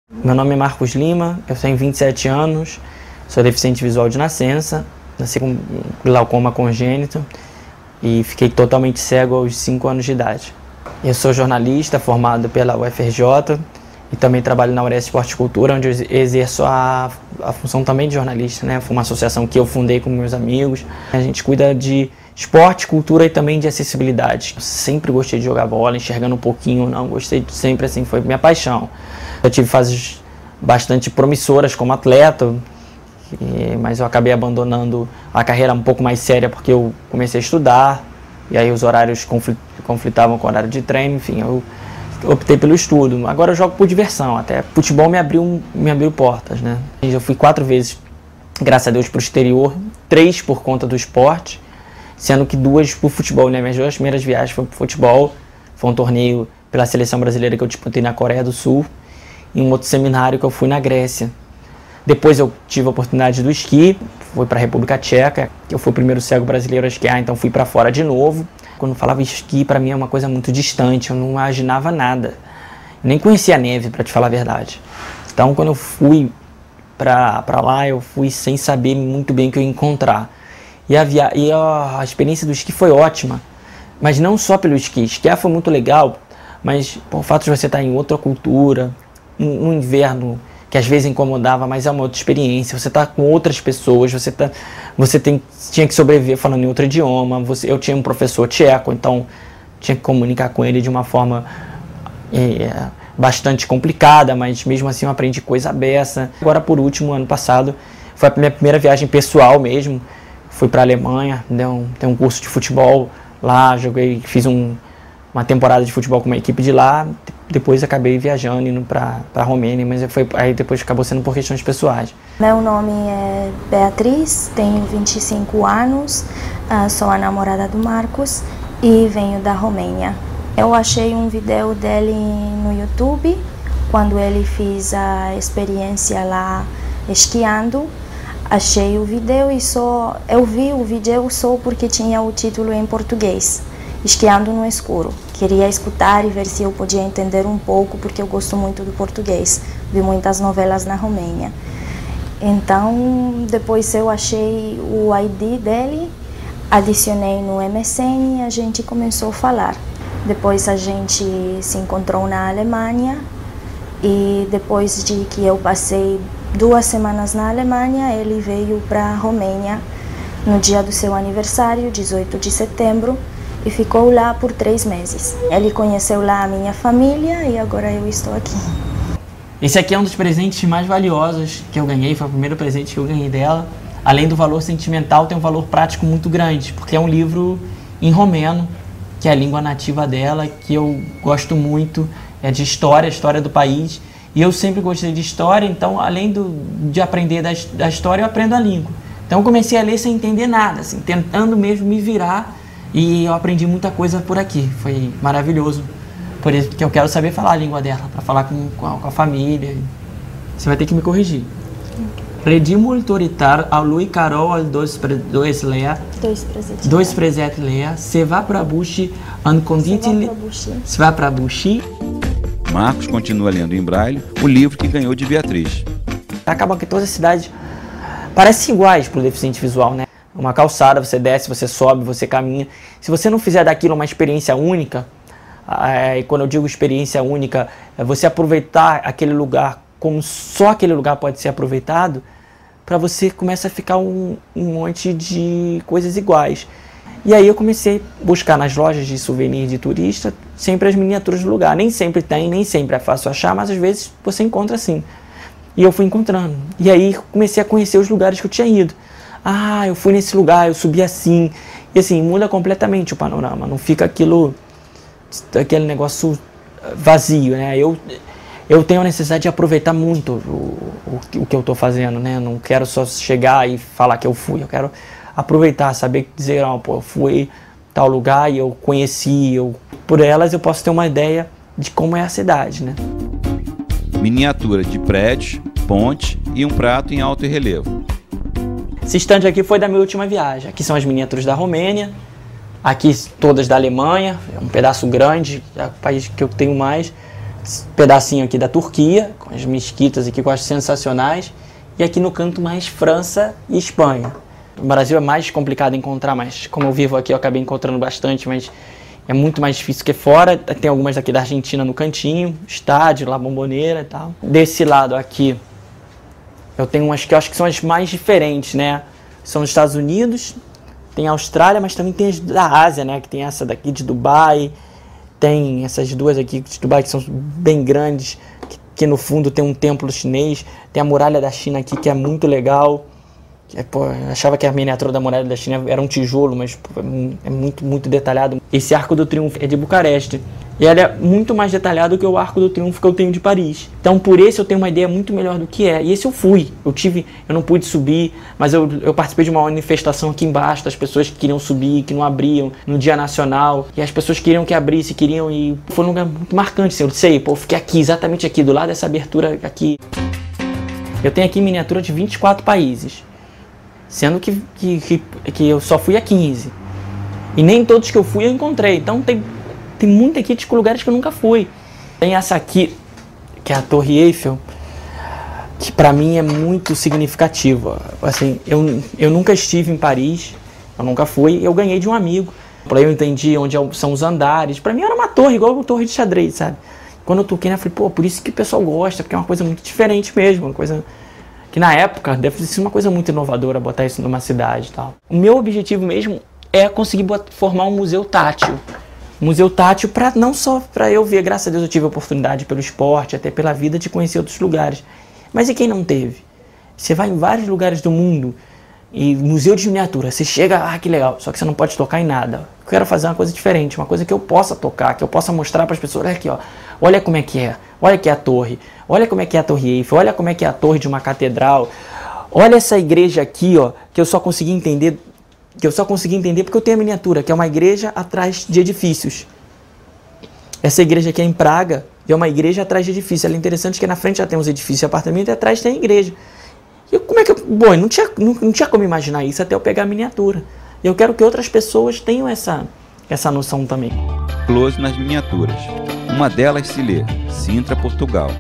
Meu nome é Marcos Lima, eu tenho 27 anos, sou deficiente visual de nascença, nasci com glaucoma congênito e fiquei totalmente cego aos 5 anos de idade. Eu sou jornalista formado pela UFRJ e também trabalho na Uresp Esporte e Cultura, onde eu exerço a função também de jornalista, né? Foi uma associação que eu fundei com meus amigos. A gente cuida de esporte, cultura e também de acessibilidade. Eu sempre gostei de jogar bola, enxergando um pouquinho, não gostei sempre, assim, foi minha paixão. Eu tive fases bastante promissoras como atleta, mas eu acabei abandonando a carreira um pouco mais séria porque eu comecei a estudar e aí os horários conflitavam com o horário de treino, enfim, eu optei pelo estudo. Agora eu jogo por diversão, até futebol me abriu portas, né? Eu fui 4 vezes, graças a Deus, para o exterior, 3 por conta do esporte, sendo que 2 por futebol, né? Minhas 2 primeiras viagens foi por futebol, foi um torneio pela seleção brasileira que eu disputei na Coreia do Sul e um outro seminário que eu fui na Grécia. Depois eu tive a oportunidade do esqui, fui para a República Tcheca, que eu fui o primeiro cego brasileiro a esquiar, então fui para fora de novo. Quando eu falava esqui, para mim é uma coisa muito distante, eu não imaginava nada. Eu nem conhecia a neve, para te falar a verdade. Então quando eu fui para lá, eu fui sem saber muito bem o que eu ia encontrar. E a experiência do esqui foi ótima, mas não só pelo esqui. Esquiar foi muito legal, mas por fato de você estar em outra cultura, no inverno, que às vezes incomodava, mas é uma outra experiência. Você está com outras pessoas, tinha que sobreviver falando em outro idioma. Eu tinha um professor tcheco, então tinha que comunicar com ele de uma forma bastante complicada, mas mesmo assim eu aprendi coisa beça. Agora, por último, ano passado, foi a minha primeira viagem pessoal mesmo. Fui para a Alemanha, tem um curso de futebol lá, fiz uma temporada de futebol com uma equipe de lá. Depois acabei viajando, indo para a Romênia, mas aí depois acabou sendo por questões pessoais. Meu nome é Beatriz, tenho 25 anos, sou a namorada do Marcos e venho da Romênia. Eu achei um vídeo dele no YouTube, quando ele fez a experiência lá esquiando. Achei o vídeo e eu vi o vídeo só porque tinha o título em português, Esquiando no Escuro. Queria escutar e ver se eu podia entender um pouco, porque eu gosto muito do português. Vi muitas novelas na Romênia. Então, depois eu achei o ID dele, adicionei no MSN e a gente começou a falar. Depois a gente se encontrou na Alemanha e depois de que eu passei 2 semanas na Alemanha, ele veio para a Romênia no dia do seu aniversário, 18 de setembro, e ficou lá por 3 meses. Ele conheceu lá a minha família e agora eu estou aqui. Esse aqui é um dos presentes mais valiosos que eu ganhei, foi o primeiro presente que eu ganhei dela. Além do valor sentimental, tem um valor prático muito grande, porque é um livro em romeno, que é a língua nativa dela, que eu gosto muito, é de história, história do país. E eu sempre gostei de história, então além de aprender da história, eu aprendo a língua. Então eu comecei a ler sem entender nada, assim, tentando mesmo me virar. E eu aprendi muita coisa por aqui, foi maravilhoso. Por isso que eu quero saber falar a língua dela, para falar com a família. Você vai ter que me corrigir. Pedi monitoritar a lui Carol al dois lea. 2 presets lea. Se vá para bushi, ancondite. Se vá para bushi. Marcos continua lendo em braille o livro que ganhou de Beatriz. Acaba que todas as cidades parecem iguais para o deficiente visual, né? Uma calçada, você desce, você sobe, você caminha. Se você não fizer daquilo uma experiência única, e quando eu digo experiência única, é você aproveitar aquele lugar como só aquele lugar pode ser aproveitado, para você começa a ficar um monte de coisas iguais. E aí eu comecei a buscar nas lojas de souvenir de turista sempre as miniaturas do lugar. Nem sempre tem, nem sempre é fácil achar, mas às vezes você encontra assim. E eu fui encontrando. E aí comecei a conhecer os lugares que eu tinha ido. Ah, eu fui nesse lugar, eu subi assim. E assim, muda completamente o panorama. Não fica aquele negócio vazio, né? Eu tenho a necessidade de aproveitar muito o que eu estou fazendo, né? Eu não quero só chegar e falar que eu fui. Eu quero aproveitar, saber dizer, eu fui tal lugar e eu conheci. Por elas eu posso ter uma ideia de como é a cidade, né? Miniatura de prédios, ponte e um prato em alto relevo. Esse estande aqui foi da minha última viagem. Aqui são as miniaturas da Romênia, aqui todas da Alemanha, é um pedaço grande, é o país que eu tenho mais. esse pedacinho aqui da Turquia, com as mesquitas aqui que eu acho sensacionais, e aqui no canto mais França e Espanha. O Brasil é mais complicado encontrar, mas como eu vivo aqui eu acabei encontrando bastante, mas é muito mais difícil que fora. Tem algumas aqui da Argentina no cantinho, estádio, La Bombonera e tal. Desse lado aqui, eu tenho umas que eu acho que são as mais diferentes, né? São os Estados Unidos, tem a Austrália, mas também tem as da Ásia, né? Que tem essa daqui de Dubai, tem essas duas aqui de Dubai que são bem grandes, que no fundo tem um templo chinês, tem a muralha da China aqui que é muito legal. Eu achava que a miniatura da muralha da China era um tijolo, mas é muito, muito detalhado. Esse Arco do Triunfo é de Bucareste. E ele é muito mais detalhado que o Arco do Triunfo que eu tenho de Paris. Então por esse eu tenho uma ideia muito melhor do que é. E esse eu fui. Eu não pude subir, mas eu participei de uma manifestação aqui embaixo das pessoas que queriam subir, que não abriam no Dia Nacional. E as pessoas queriam que abrisse, queriam ir. Foi um lugar muito marcante, assim. Eu sei, eu fiquei aqui, exatamente aqui, do lado dessa abertura aqui. Eu tenho aqui miniatura de 24 países. Sendo que eu só fui a 15. E nem todos que eu fui eu encontrei. Então tem muita aqui de lugares que eu nunca fui. Tem essa aqui, que é a Torre Eiffel, que pra mim é muito significativa. Assim, eu nunca estive em Paris, eu nunca fui, eu ganhei de um amigo. Pra eu entendi onde são os andares. Pra mim era uma torre, igual uma torre de xadrez, sabe? Quando eu toquei, eu falei, pô, por isso que o pessoal gosta, porque é uma coisa muito diferente mesmo, uma coisa que na época deve ser uma coisa muito inovadora botar isso numa cidade e tal. O meu objetivo mesmo é conseguir formar um museu tátil. Um museu tátil para não só para eu ver, graças a Deus eu tive a oportunidade pelo esporte, até pela vida, de conhecer outros lugares. Mas e quem não teve? Você vai em vários lugares do mundo e museu de miniatura, você chega, que legal, só que você não pode tocar em nada. Eu quero fazer uma coisa diferente, uma coisa que eu possa tocar, que eu possa mostrar para as pessoas, olha aqui, ó, olha como é que é, olha aqui a torre, olha como é que é a Torre Eiffel, olha como é que é a torre de uma catedral, olha essa igreja aqui, ó, que eu só consegui entender porque eu tenho a miniatura, que é uma igreja atrás de edifícios. Essa igreja aqui é em Praga, e é uma igreja atrás de edifícios. Ela é interessante que na frente já tem uns edifícios e apartamentos, e atrás tem a igreja. E como é que eu não tinha como imaginar isso até eu pegar a miniatura. E eu quero que outras pessoas tenham essa noção também. Close nas miniaturas. Uma delas se lê Sintra, Portugal.